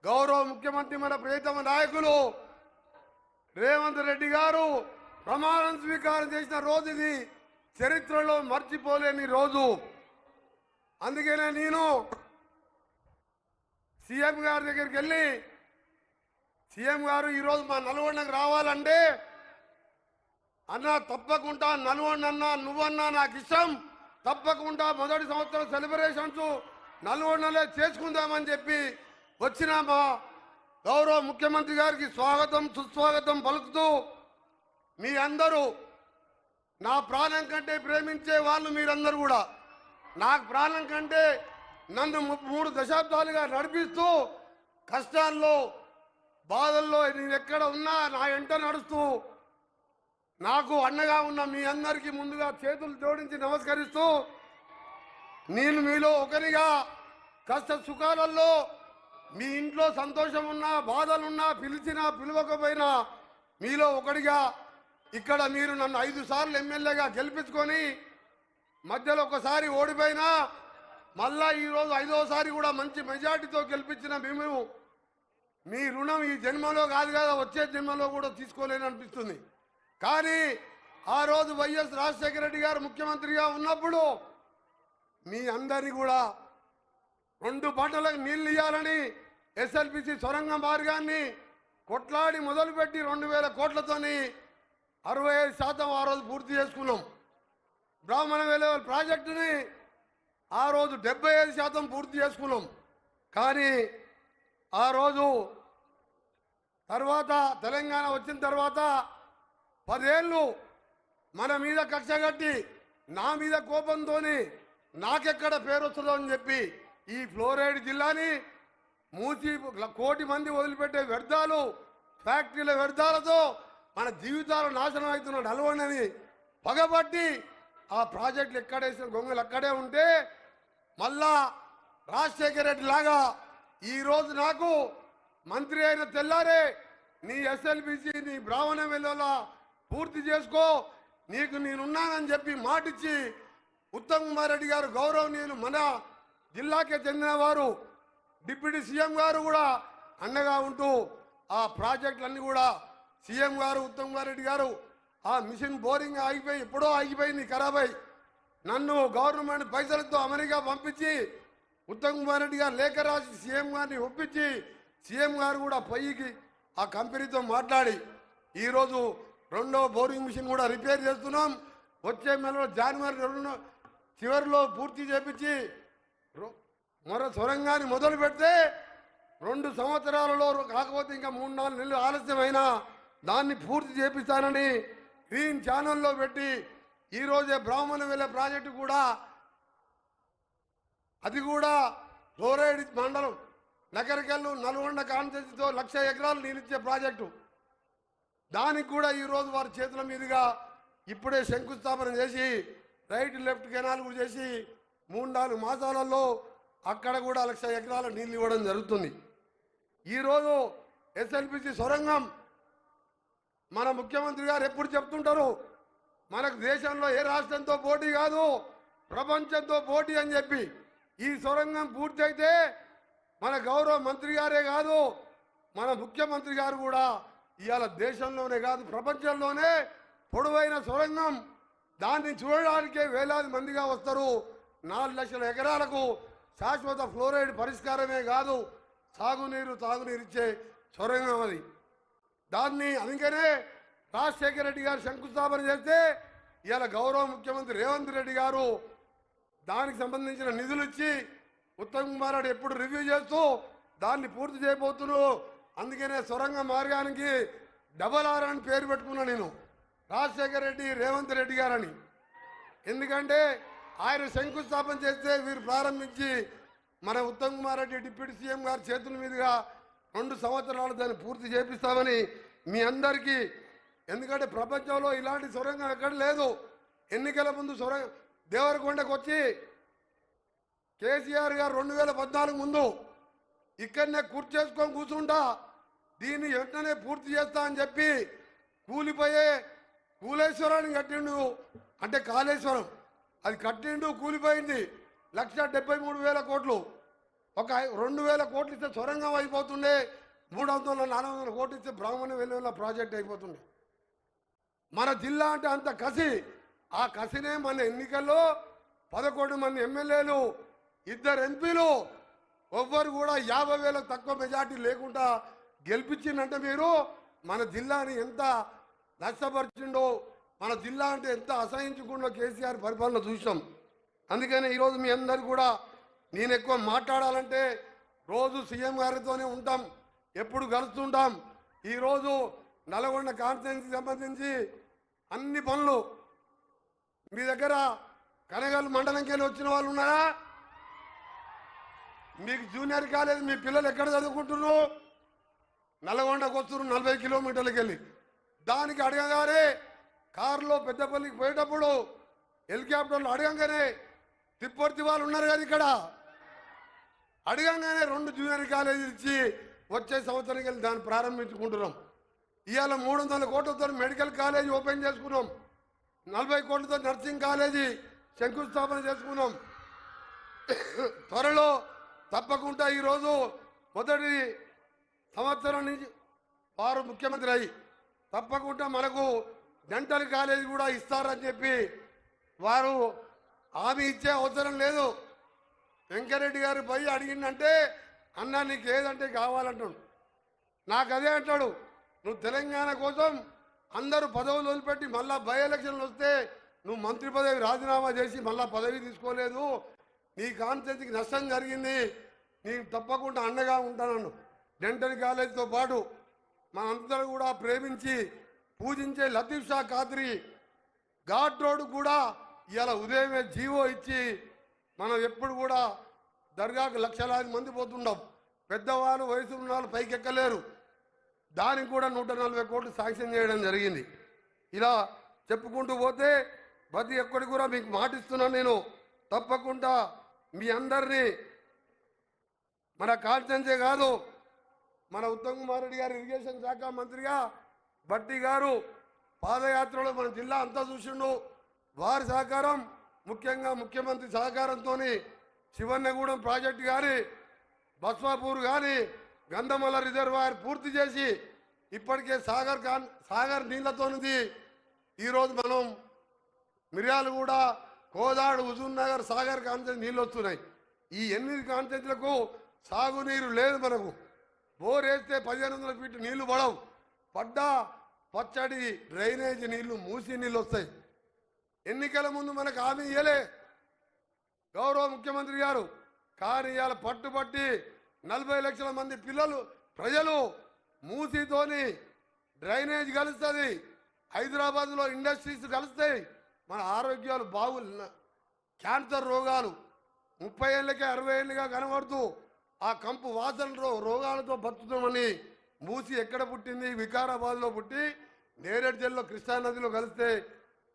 గౌరవ ముఖ్యమంత్రి మన ప్రియతమ నాయకులు రేవంత్ రెడ్డి గారు ప్రమాణం స్వీకారం చేసిన రోజు ఇది. చరిత్రలో మర్చిపోలేని రోజు. అందుకనే నేను సీఎం గారి దగ్గరికి వెళ్ళి, సీఎం గారు ఈరోజు మా నల్గొండకు రావాలంటే, అన్నా తప్పకుండా నల్గొండ అన్నా నువ్వన్నా నాకు ఇష్టం, తప్పకుండా మొదటి సంవత్సరం సెలబ్రేషన్స్ నల్గొండలే చేసుకుందామని చెప్పి వచ్చిన మా గౌరవ ముఖ్యమంత్రి గారికి స్వాగతం సుస్వాగతం పలుకుతూ, మీ అందరూ నా ప్రాణం కంటే ప్రేమించే వాళ్ళు మీరందరూ కూడా, నాకు ప్రాణం కంటే నన్ను 3 దశాబ్దాలుగా నడిపిస్తూ, కష్టాల్లో బాధల్లో నేను ఎక్కడ ఉన్నా నా వెంట నడుస్తూ నాకు అండగా ఉన్న మీ అందరికీ ముందుగా చేతులు జోడించి నమస్కరిస్తూ, నేను మీలో ఒకరిగా కష్ట సుఖాలలో మీ ఇంట్లో సంతోషం ఉన్నా బాధలున్నా పిలిచినా పిలవకపోయినా మీలో ఒకటిగా ఇక్కడ మీరు నన్ను 5 సార్లు ఎమ్మెల్యేగా గెలిపించుకొని మధ్యలో ఒకసారి ఓడిపోయినా మళ్ళా ఈరోజు 5వసారి కూడా మంచి మెజార్టీతో గెలిపించిన మేము మీ రుణం ఈ జన్మలో కాదు కదా, వచ్చే జన్మలో కూడా తీసుకోలేననిపిస్తుంది. కానీ ఆ రోజు వైఎస్ రాజశేఖర రెడ్డి గారు ముఖ్యమంత్రిగా ఉన్నప్పుడు మీ అందరినీ కూడా 2 పంటలకు నీళ్లు ఇవ్వాలని ఎస్ఎల్బిసి సొరంగ మార్గాన్ని కొట్లాడి మొదలుపెట్టి 2000 కోట్లతోని 65% ఆ రోజు పూర్తి చేసుకున్నాం. బ్రాహ్మణ వెలువల ప్రాజెక్టుని ఆ రోజు 75% పూర్తి చేసుకున్నాం. కానీ ఆ రోజు తర్వాత తెలంగాణ వచ్చిన తర్వాత 10 ఏళ్ళు మన మీద కక్ష కట్టి నా మీద కోపంతో నాకెక్కడ పేరు వస్తుందో అని చెప్పి ఈ ఫ్లోరైడ్ జిల్లాని మూసి 1 కోటి మంది వదిలిపెట్టే వ్యర్థాలు ఫ్యాక్టరీల వ్యర్థాలతో మన జీవితాలు నాశనం అవుతున్న నల్గొండని పగబట్టి ఆ ప్రాజెక్టులు ఎక్కడేసిన గొంగలు అక్కడే ఉంటే మళ్ళా రాజశేఖర రెడ్డి లాగా ఈరోజు నాకు మంత్రి అయిన తెల్లారే నీ ఎస్ఎల్బిసి నీ బ్రాహ్మణ వెలువల పూర్తి చేసుకో, నీకు నేనున్నానని చెప్పి మాటిచ్చి ఉత్తమ్ కుమార్ రెడ్డి గారు గౌరవనీయులు మన జిల్లాకే చెందినవారు డిప్యూటీ సీఎం గారు కూడా అండగా ఉంటూ ఆ ప్రాజెక్టులన్నీ కూడా సీఎం గారు ఉత్తమ్ కుమార్ రెడ్డి గారు ఆ మిషన్ బోరింగ్ ఆగిపోయి ఎప్పుడో ఆగిపోయింది ఖరాబ్ అయి నన్ను గవర్నమెంట్ పైసలతో అమెరికా పంపించి ఉత్తమ్ కుమార్ రెడ్డి గారు లేఖ రాసి సీఎం గారిని ఒప్పించి సీఎం గారు కూడా పైకి ఆ కంపెనీతో మాట్లాడి ఈరోజు 2వ బోరింగ్ మిషన్ కూడా రిపేర్ చేస్తున్నాం. వచ్చే నెలలో జనవరి 2 చివరిలో పూర్తి చేపించి మరో సొరంగాన్ని మొదలు పెడితే 2 సంవత్సరాలలో కాకపోతే ఇంకా 3-4 నెలలు ఆలస్యమైనా దాన్ని పూర్తి చేపిస్తానని గ్రీన్ ఛానల్లో పెట్టి ఈరోజే బ్రాహ్మణ వెలువ ప్రాజెక్టు కూడా అది కూడా ఫ్లోరైడ్ మండలం నగరికల్లు నల్గొండ కాన్స్టిట్యూన్సీతో 1,00,000 ఎకరాలు నీళ్ళిచ్చే ప్రాజెక్టు, దానికి కూడా ఈరోజు వారి చేతుల మీదుగా ఇప్పుడే శంకుస్థాపన చేసి రైట్ లెఫ్ట్ కెనాల్ కూడా చేసి 3-4 మాసాలలో అక్కడ కూడా 1,00,000 ఎకరాల నీళ్ళు ఇవ్వడం జరుగుతుంది. ఈరోజు ఎస్ఎల్బిసి సొరంగం మన ముఖ్యమంత్రి గారు ఎప్పుడు చెప్తుంటారు, మనకు దేశంలో ఏ రాష్ట్రంతో పోటీ కాదు ప్రపంచంతో పోటీ అని చెప్పి. ఈ సొరంగం పూర్తి అయితే మన గౌరవ మంత్రి గారే కాదు మన ముఖ్యమంత్రి గారు కూడా ఇవాళ దేశంలోనే కాదు ప్రపంచంలోనే పొడవైన సొరంగం, దాన్ని చూడడానికే వేలాది మందిగా వస్తారు. 4 లక్షల ఎకరాలకు శాశ్వత ఫ్లోరైడ్ పరిష్కారమే కాదు తాగునీరు ఇచ్చే సొరంగం అది. దాన్ని అందుకనే రాజశేఖర రెడ్డి గారు శంకుస్థాపన చేస్తే ఇవాళ గౌరవ ముఖ్యమంత్రి రేవంత్ రెడ్డి గారు దానికి సంబంధించిన నిధులు ఇచ్చి ఉత్తమ్ కుమార్ రెడ్డి ఎప్పుడు రివ్యూ చేస్తూ దాన్ని పూర్తి చేయబోతున్నారు. అందుకనే సొరంగ మార్గానికి RRR అని పేరు పెట్టుకున్నా నేను, రాజశేఖర రెడ్డి రేవంత్ రెడ్డి గారని. ఎందుకంటే ఆయన శంకుస్థాపన చేస్తే వీరు ప్రారంభించి మన ఉత్తమ్ కుమార్ రెడ్డి డిప్యూటీ సీఎం గారి చేతుల మీదుగా 2 సంవత్సరాలు దాన్ని పూర్తి చేపిస్తామని మీ అందరికీ. ఎందుకంటే ప్రపంచంలో ఇలాంటి సొరంగం ఎక్కడ లేదు. ఎన్నికల ముందు దేవరకొండకు వచ్చి కేసీఆర్ గారు 2014 ముందు ఇక్కడనే చేసుకొని కూర్చుంటా దీన్ని వెంటనే పూర్తి చేస్తా అని చెప్పి కూలిపోయే కూలేశ్వరాన్ని కట్టిండు, అంటే కాళేశ్వరం అది కట్టిండు కూలిపోయింది 1,73,000 కోట్లు. ఒక 2000 కోట్లు ఇస్తే సొరంగం అయిపోతుండే, 300 400 కోట్లు ఇస్తే బ్రాహ్మణ వెలుగుల ప్రాజెక్ట్ అయిపోతుండే. మన జిల్లా అంటే అంత కసి. ఆ కసినే మన ఎన్నికల్లో 11 మంది ఎమ్మెల్యేలు, 2 ఎంపీలు, ఎవ్వరు కూడా 50,000 తక్కువ మెజార్టీ లేకుండా గెలిపించిందంటే మీరు మన జిల్లాని ఎంత నష్టపరిచిండో, మన జిల్లా అంటే ఎంత అసహించుకుండో కేసీఆర్ పరిపాలన చూసాం. అందుకని ఈరోజు మీ అందరు కూడా నేను ఎక్కువ మాట్లాడాలంటే రోజు సీఎం గారితోనే ఉంటాం, ఎప్పుడు కలుస్తుంటాం. ఈరోజు నల్గొండ కాన్స్టిట్యున్సీకి సంబంధించి అన్ని పనులు మీ దగ్గర కనగల్ మండలంకి వెళ్ళి వచ్చిన వాళ్ళు ఉన్నారా? మీకు జూనియర్ కాలేజ్ మీ పిల్లలు ఎక్కడ చదువుకుంటున్నారు? నల్గొండకు వస్తున్నారు 40 కిలోమీటర్లకు వెళ్ళి. దానికి అడగగానే కారులో పెద్దపల్లికి పోయేటప్పుడు హెలికాప్టర్లు అడగంగానే తిప్పర్తి వాళ్ళు ఉన్నారు కదా ఇక్కడ, అడగంగానే 2 జూనియర్ కాలేజీలు ఇచ్చి వచ్చే సంవత్సరానికి వెళ్ళి దాన్ని ప్రారంభించుకుంటున్నాం. ఇవాళ 300 కోట్లతో మెడికల్ కాలేజీ ఓపెన్ చేసుకున్నాం, 40 కోట్లతో నర్సింగ్ కాలేజీ శంకుస్థాపన చేసుకున్నాం. త్వరలో తప్పకుండా ఈరోజు మొదటి సంవత్సరం నుంచి వారు ముఖ్యమంత్రి అయ్యి తప్పకుండా మనకు డెంటల్ కాలేజీ కూడా ఇస్తారని చెప్పి వారు హామీ ఇచ్చే అవసరం లేదు. వెంకరెడ్డి గారు పోయి అడిగిందంటే అన్న నీకు ఏదంటే కావాలంటాడు. నాకు అదే అంటాడు, నువ్వు తెలంగాణ కోసం అందరూ పదవులు వదిలిపెట్టి మళ్ళా బై ఎలక్షన్లు వస్తే నువ్వు మంత్రి పదవి రాజీనామా చేసి మళ్ళా పదవి తీసుకోలేదు, నీ కాన్స్టిట్యున్సీకి నష్టం జరిగింది, నీకు తప్పకుండా అండగా ఉంటానన్ను. డెంటల్ కాలేజీతో పాటు మనందరూ కూడా ప్రేమించి పూజించే లతీఫ్ షా ఖాద్రీ ఘాట్ రోడ్ కూడా ఇవాళ ఉదయమే జీవో ఇచ్చి మనం ఎప్పుడు కూడా దర్గాకు లక్షలాది మంది పోతుండం. పెద్దవాళ్ళు వయసు ఉన్న వాళ్ళు పైకి ఎక్కలేరు. దానికి కూడా 140 కోట్లు శాంక్షన్ చేయడం జరిగింది. ఇలా చెప్పుకుంటూ పోతే ప్రతి ఒక్కటి కూడా మీకు మాటిస్తున్నాను నేను. తప్పకుండా మీ అందరినీ మన కాన్స్టిట్యున్సీ కాదు, మన ఉత్తమ్ కుమార్ రెడ్డి గారు ఇరిగేషన్ శాఖ మంత్రిగా బట్టి గారు పాదయాత్రలో మన జిల్లా అంతా చూసిండు. వారి సహకారం, ముఖ్యంగా ముఖ్యమంత్రి సహకారంతో శివన్నగూడెం ప్రాజెక్టు కానీ, బస్వాపూర్ కానీ, గంధమల్ల రిజర్వాయర్ పూర్తి చేసి ఇప్పటికే సాగర్ నీళ్లతోనిది ఈరోజు మనం మిర్యాలగూడ, కోదాడు, హుజూర్ నగర్, సాగర్ కాన్స్టిట్యున్సీ నీళ్ళు వస్తున్నాయి. ఈ 8 కాన్స్టిట్యున్సీలకు సాగునీరు లేదు. మనకు బోర్ వేస్తే 1500 ఫీట్లు నీళ్లు పడవు. పడ్డా పచ్చడి డ్రైనేజీ నీళ్లు, మూసి నీళ్ళు వస్తాయి. ఎన్నికల ముందు మనకు హామీ ఇయ్యలే గౌరవ ముఖ్యమంత్రి గారు. కానీ ఇవాళ పట్టుబట్టి 40 లక్షల మంది ప్రజలు మూసితోని డ్రైనేజ్ కలుస్తుంది, హైదరాబాద్లో ఇండస్ట్రీస్ కలుస్తాయి, మన ఆరోగ్యాలు క్యాన్సర్ రోగాలు 30 ఏళ్ళకే 60 ఏళ్ళుగా కనబడుతూ ఆ కంపు వాసన రోగాలతో బతుకుతామని మూసి ఎక్కడ పుట్టింది? వికారాబాద్లో పుట్టి నేరేడు జిల్లాలో కృష్ణానదిలో కలిస్తే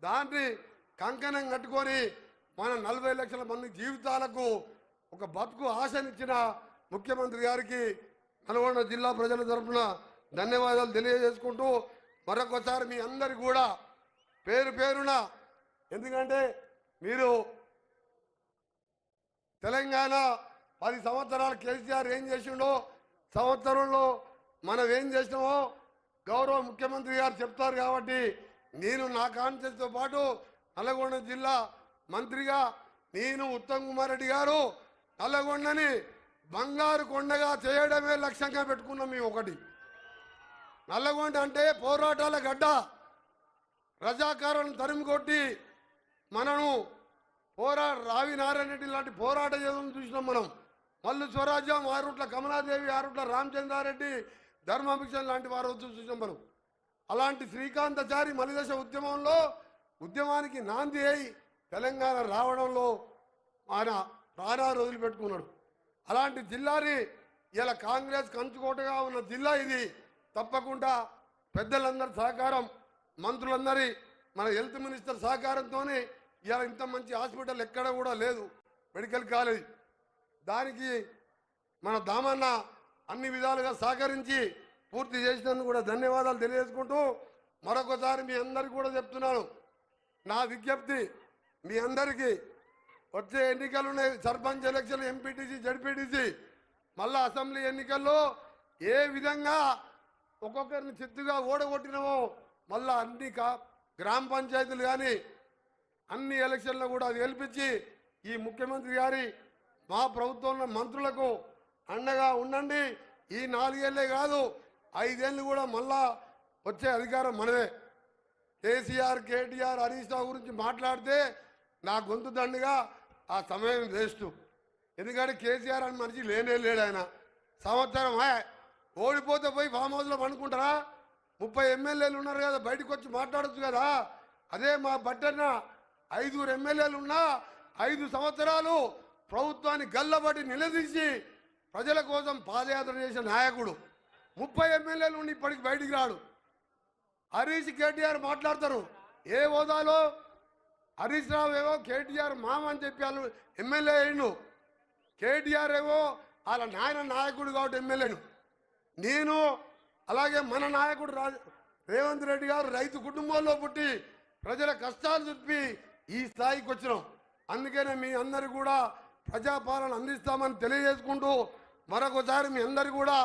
దాన్ని కంకణం కట్టుకొని మన 40 లక్షల మంది జీవితాలకు ఒక బతుకు ఆశనిచ్చిన ముఖ్యమంత్రి గారికి నల్గొండ జిల్లా ప్రజల తరఫున ధన్యవాదాలు తెలియజేసుకుంటూ మరొకసారి మీ అందరికి కూడా పేరు పేరున, ఎందుకంటే మీరు తెలంగాణ 10 సంవత్సరాలు కేసీఆర్ ఏం చేసిండో, సంవత్సరంలో మనం ఏం చేసినామో గౌరవ ముఖ్యమంత్రి గారు చెప్తారు. కాబట్టి నేను నా కాన్స్టిట్యూన్సీతో పాటు నల్గొండ జిల్లా మంత్రిగా నేను ఉత్తమ్ కుమార్ రెడ్డి గారు నల్గొండని బంగారు కొండగా చేయడమే లక్ష్యంగా పెట్టుకున్నాం. మేము ఒకటి, నల్లగొండ అంటే పోరాటాల గడ్డ. రజాకారులను తరిమి కొట్టి మనను రావి నారాయణ రెడ్డి లాంటి పోరాట యోధులను చూసినాం మనం. మల్లు స్వరాజ్యం, ఆరుట్ల కమలాదేవి, ఆరుట్ల రామచంద్రారెడ్డి, ధర్మాభిషన్ లాంటి వారు చూసినాం మనం. అలాంటి శ్రీకాంతాచారి మలిదశ ఉద్యమానికి నాంది అయి తెలంగాణ రావడంలో ఆయన ప్రాణాలు వదిలిపెట్టుకున్నాడు. అలాంటి జిల్లాని ఇలా కాంగ్రెస్ కంచుకోటగా ఉన్న జిల్లా ఇది. తప్పకుండా పెద్దలందరి సహకారం, మంత్రులందరి, మన హెల్త్ మినిస్టర్ సహకారంతోనే ఇలా ఇంత మంచి హాస్పిటల్ ఎక్కడ కూడా లేదు, మెడికల్ కాలేజ్. దానికి మన దామన్న అన్ని విధాలుగా సహకరించి పూర్తి చేసినందుకు కూడా ధన్యవాదాలు తెలియజేసుకుంటూ మరొకసారి మీ అందరికీ కూడా చెప్తున్నాను, నా విజ్ఞప్తి మీ అందరికీ వచ్చే ఎన్నికలు ఉన్నాయి, సర్పంచ్ ఎలక్షన్, ఎంపీటీసీ, జడ్పీటీసీ, మళ్ళా అసెంబ్లీ ఎన్నికల్లో ఏ విధంగా ఒక్కొక్కరిని చిత్తుగా ఓడగొట్టినామో మళ్ళా అన్ని గ్రామ పంచాయతీలు కానీ అన్ని ఎలక్షన్లు కూడా గెలిపించి ఈ ముఖ్యమంత్రి గారి మా ప్రభుత్వంలో మంత్రులకు అండగా ఉండండి. ఈ 4 ఏళ్లే కాదు 5 ఏళ్ళు కూడా మళ్ళా వచ్చే అధికారం మనదే. కేసీఆర్, కేటీఆర్, హరీష్ రావు గురించి మాట్లాడితే నా గొంతు దండుగా ఆ సమయం వేస్ట్. ఎందుకంటే కేసీఆర్ అని మనిషి లేనే లేడు. ఆయన సంవత్సరం ఓడిపోతే పోయి ఫామ్ హౌస్లో పండుకుంటారా? 30 ఎమ్మెల్యేలు ఉన్నారు కదా, బయటకు వచ్చి మాట్లాడచ్చు కదా. అదే మా బట్టన్న 5 ఎమ్మెల్యేలు ఉన్నా 5 సంవత్సరాలు ప్రభుత్వాన్ని గల్లబడి నిలదీసి ప్రజల కోసం పాదయాత్ర చేసిన నాయకుడు. 30 ఎమ్మెల్యేలు ఉండి ఇప్పటికి బయటికి రాడు. హరీష్, కేటీఆర్ మాట్లాడతారు ఏ హోదాలో. హరీష్ రావు ఏవో కేటీఆర్ మామ అని చెప్పి వాళ్ళు ఎమ్మెల్యే అయ్యిండు. కేటీఆర్ ఏవో వాళ్ళ నాయన నాయకుడు కాబట్టి ఎమ్మెల్యేను. నేను అలాగే మన నాయకుడు రేవంత్ రెడ్డి గారు రైతు కుటుంబంలో పుట్టి ప్రజల కష్టాలు చెప్పి ఈ స్థాయికి వచ్చినాం. అందుకనే మీ అందరు కూడా ప్రజాపాలన అందిస్తామని తెలియజేసుకుంటూ మరొకసారి మీ అందరు కూడా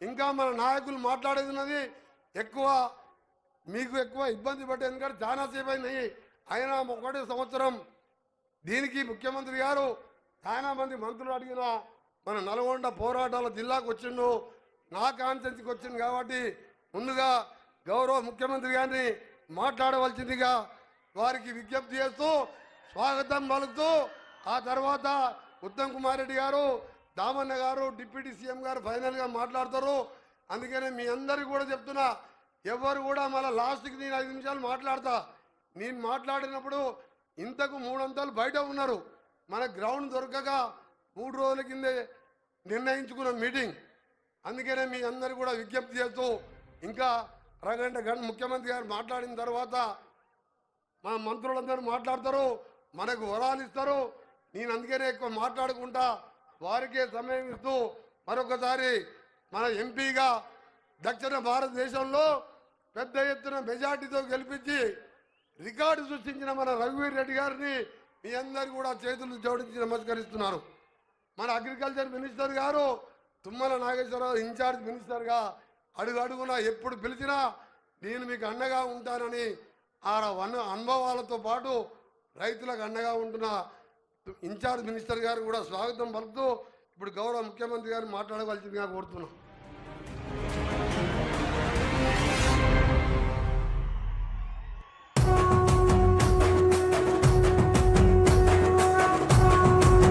ఇంకా మన నాయకులు మాట్లాడేది ఉన్నది ఎక్కువ మీకు ఎక్కువ ఇబ్బంది పడ్డది. ఎందుకంటే చాలాసేపు అయినాయి. అయినా 1 సంవత్సరం దీనికి ముఖ్యమంత్రి గారు చాలా మంది మంత్రులు అడిగిన మన నల్గొండ పోరాటాల జిల్లాకు వచ్చిండు, నా కాన్స్టిట్యున్సీకి వచ్చింది. కాబట్టి ముందుగా గౌరవ ముఖ్యమంత్రి గారిని మాట్లాడవలసిందిగా వారికి విజ్ఞప్తి చేస్తూ స్వాగతం పలుకుతూ ఆ తర్వాత ఉత్తమ్ కుమార్ రెడ్డి గారు, దామన్న గారు, డిప్యూటీ సీఎం గారు ఫైనల్గా మాట్లాడతారు. అందుకనే మీ అందరికీ కూడా చెప్తున్నా, ఎవరు కూడా మళ్ళీ లాస్ట్కి నేను 5 నిమిషాలు మాట్లాడతా. నేను మాట్లాడినప్పుడు ఇంతకు 3 అంతలు బయట ఉన్నారు. మన గ్రౌండ్ దొరకక 3 రోజుల కిందే నిర్ణయించుకున్న మీటింగ్. అందుకనే మీ అందరు కూడా విజ్ఞప్తి చేస్తూ ఇంకా అరగంట ముఖ్యమంత్రి గారు మాట్లాడిన తర్వాత మా మంత్రులందరూ మాట్లాడతారు, మనకు వరాలు ఇస్తారు. నేను అందుకనే ఎక్కువ మాట్లాడుకుంటా వారికే సమయం ఇస్తూ మరొకసారి మన ఎంపీగా దక్షిణ భారతదేశంలో పెద్ద ఎత్తున మెజార్టీతో గెలిపించి రికార్డు సృష్టించిన మన రఘువీర్ రెడ్డి గారిని మీ అందరు కూడా చేతులు జోడించి నమస్కరిస్తున్నారు. మన అగ్రికల్చర్ మినిస్టర్ గారు తుమ్మల నాగేశ్వరరావు ఇన్ఛార్జ్ మినిస్టర్గా అడుగున ఎప్పుడు పిలిచినా నేను మీకు అండగా ఉంటానని ఆ అనుభవాలతో పాటు రైతులకు అండగా ఉంటున్న ఇన్ఛార్జ్ మినిస్టర్ గారు కూడా స్వాగతం పలుకుతూ ఇప్పుడు గౌరవ ముఖ్యమంత్రి గారు మాట్లాడవలసిందిగా కోరుతున్నాం.